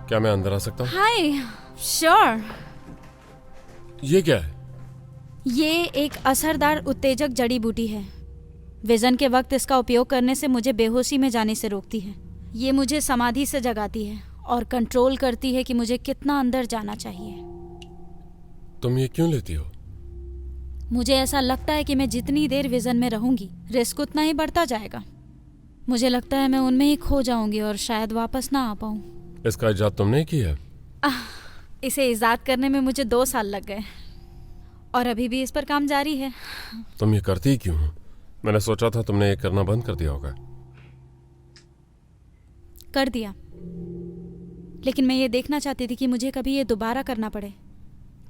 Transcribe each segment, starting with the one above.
क्या मैं अंदर आ सकता हूँ? हाय, श्योर। ये क्या है? ये एक असरदार उत्तेजक जड़ी बूटी है। विजन के वक्त इसका उपयोग करने से मुझे बेहोशी में जाने से रोकती है। ये मुझे समाधि से जगाती है और कंट्रोल करती है कि मुझे कितना अंदर जाना चाहिए। तुम ये क्यों लेती हो? मुझे ऐसा लगता है कि मैं जितनी देर विजन में रहूंगी रिस्क उतना ही बढ़ता जाएगा। मुझे लगता है मैं उनमें ही खो जाऊंगी और शायद वापस ना आ पाऊं। इसका इजाद तुमने किया है? इसे इजाद करने में मुझे 2 साल लग गए और अभी भी इस पर काम जारी है। तुम ये करती क्यों हो? मैंने सोचा था तुमने ये करना बंद कर दिया होगा। कर दिया, लेकिन मैं ये देखना चाहती थी कि मुझे कभी ये दोबारा करना पड़े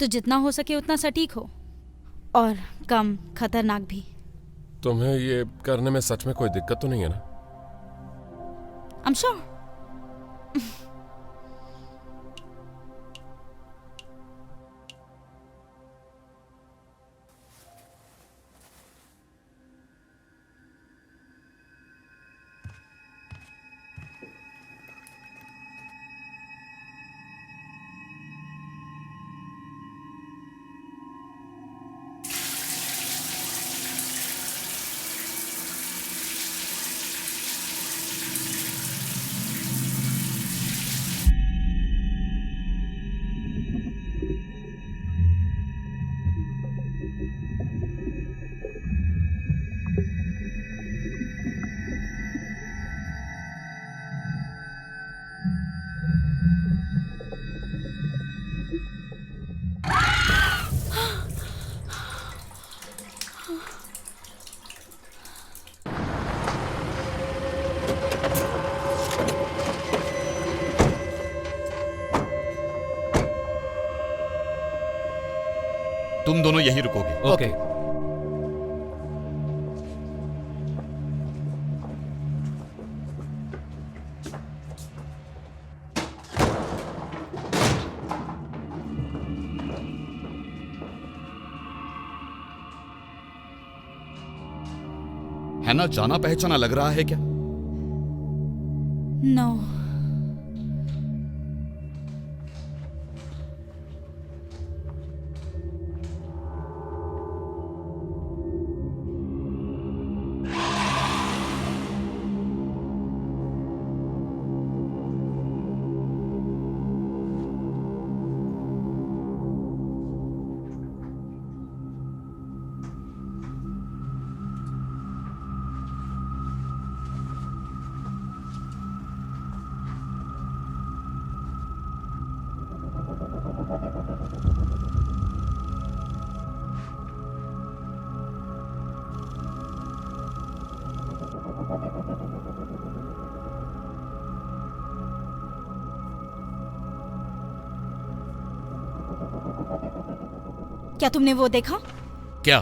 तो जितना हो सके उतना सटीक हो और कम खतरनाक भी। तुम्हें ये करने में सच में कोई दिक्कत तो नहीं है ना? I'm sure. तुम दोनों यहीं रुकोगे। ओके। है ना, जाना पहचाना लग रहा है क्या? No. क्या तुमने वो देखा? क्या?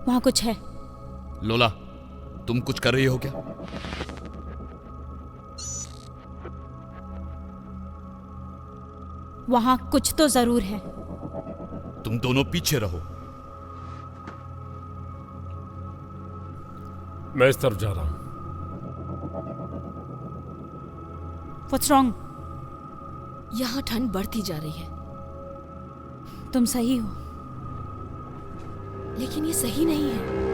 वहां कुछ है। लोला, तुम कुछ कर रही हो क्या? वहां कुछ तो जरूर है। तुम दोनों पीछे रहो। मैं इस तरफ जा रहा हूं। What's wrong? यहाँ ठंड बढ़ती जा रही है। तुम सही हो, लेकिन ये सही नहीं है।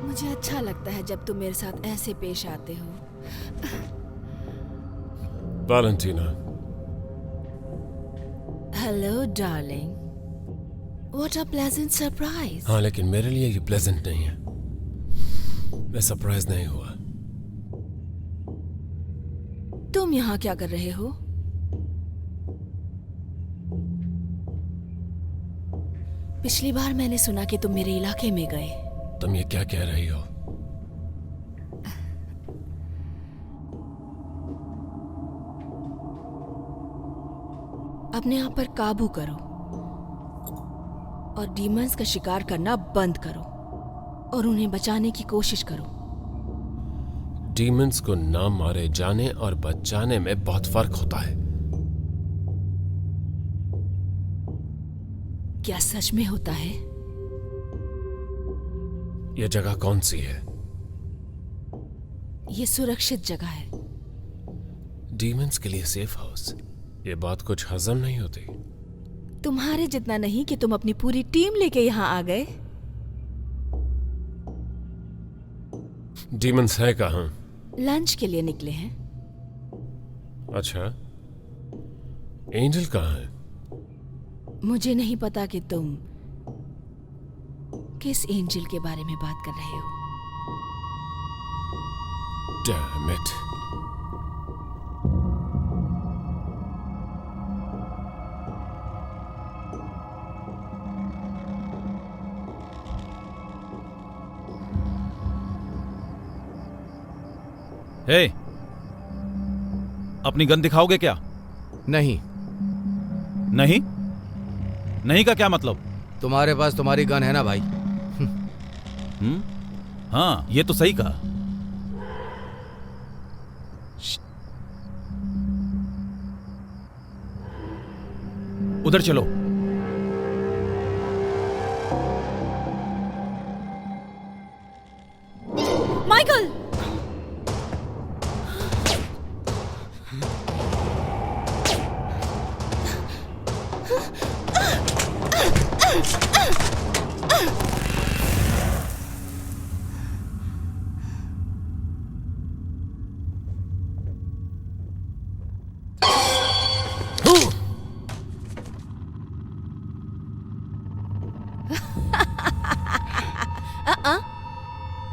मुझे अच्छा लगता है जब तुम मेरे साथ ऐसे पेश आते हो। Valentina. Hello darling, what a pleasant surprise. हाँ, लेकिन मेरे लिए ये प्लेजेंट नहीं है। मैं सरप्राइज नहीं हुआ। तुम यहाँ क्या कर रहे हो? पिछली बार मैंने सुना कि तुम मेरे इलाके में गए। तुम ये क्या कह रही हो? अपने आप पर काबू करो और डीमंस का शिकार करना बंद करो और उन्हें बचाने की कोशिश करो। डीमंस को ना मारे जाने और बचाने में बहुत फर्क होता है। क्या सच में होता है? ये जगह कौन सी है? ये सुरक्षित जगह है। डीमंस के लिए सेफ हाउस। ये बात कुछ हजम नहीं होती। तुम्हारे जितना नहीं कि तुम अपनी पूरी टीम लेके यहाँ आ गए। डीमंस है कहाँ? लंच के लिए निकले हैं। अच्छा, एंजल कहाँ है? मुझे नहीं पता कि तुम किस एंजल के बारे में बात कर रहे हो। Damn it. हे, अपनी गन दिखाओगे क्या? नहीं। नहीं? नहीं का क्या मतलब? तुम्हारे पास तुम्हारी गन है ना भाई? हाँ, ये तो सही कहा। उधर चलो। माइकल!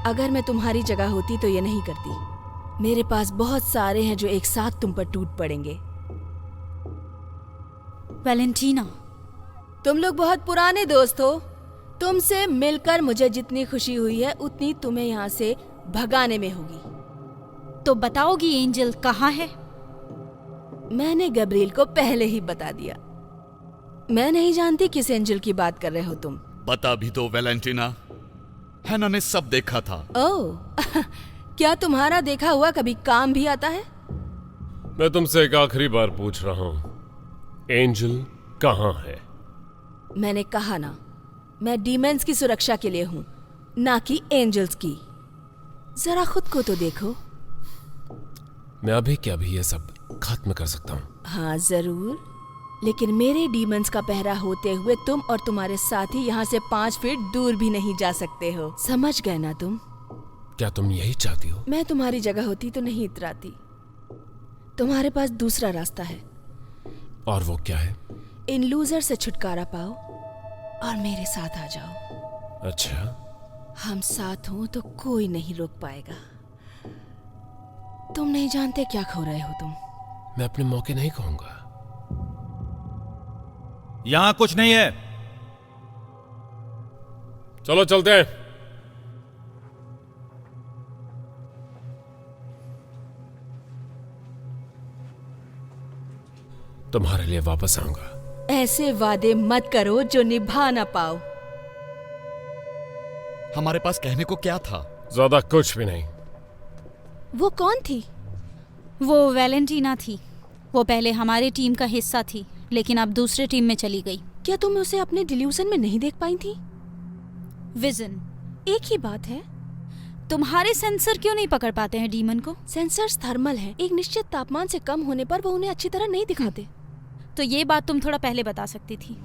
अगर मैं तुम्हारी जगह होती तो ये नहीं करती। मेरे पास बहुत सारे हैं जो एक साथ तुम पर टूट पड़ेंगे। वैलेंटीना, तुम लोग बहुत पुराने दोस्त हो। तुमसे मिलकर मुझे जितनी खुशी हुई है उतनी तुम्हें यहाँ से भगाने में होगी। तो बताओगी एंजल कहाँ है? मैंने गब्रिएल को पहले ही बता दिया। मैं नहीं जानती किस एंजल की बात कर रहे हो तुम। बता भी दो वैलेंटीना, हैना ने सब देखा था। ओह क्या तुम्हारा देखा हुआ कभी काम भी आता है? मैं तुमसे एक आखिरी बार पूछ रहा हूं, एंजल कहाँ है? मैंने कहा ना, मैं डीमंस की सुरक्षा के लिए हूँ, ना कि एंजल्स की। जरा खुद को तो देखो। मैं अभी क्या भी ये सब खत्म कर सकता हूँ। हाँ जरूर, लेकिन मेरे डीमंस का पहरा होते हुए तुम और तुम्हारे साथी यहाँ से 5 फीट दूर भी नहीं जा सकते हो। समझ गए ना तुम? क्या तुम यही चाहती हो? मैं तुम्हारी जगह होती तो नहीं इतराती। तुम्हारे पास दूसरा रास्ता है। और वो क्या है? इन लूजर से छुटकारा पाओ और मेरे साथ आ जाओ। अच्छा, हम साथ हो तो कोई नहीं रोक पाएगा। तुम नहीं जानते क्या खो रहे हो तुम। मैं अपने मौके नहीं कहूंगा। यहां कुछ नहीं है। चलो चलते हैं। तुम्हारे लिए वापस आऊंगा। ऐसे वादे मत करो जो निभा ना पाओ। हमारे पास कहने को क्या था? ज्यादा कुछ भी नहीं। वो कौन थी? वो वैलेंटीना थी। वो पहले हमारी टीम का हिस्सा थी, लेकिन अब दूसरे टीम में चली गई। क्या तुम उसे अपने डिल्यूजन में नहीं देख पाई थी? विजन, एक ही बात है। तुम्हारे सेंसर क्यों नहीं पकड़ पाते हैं डीमन को? सेंसर्स थर्मल हैं। एक निश्चित तापमान से कम होने पर वो उन्हें अच्छी तरह नहीं दिखाते। तो ये बात तुम थोड़ा पहले बता सकती थी।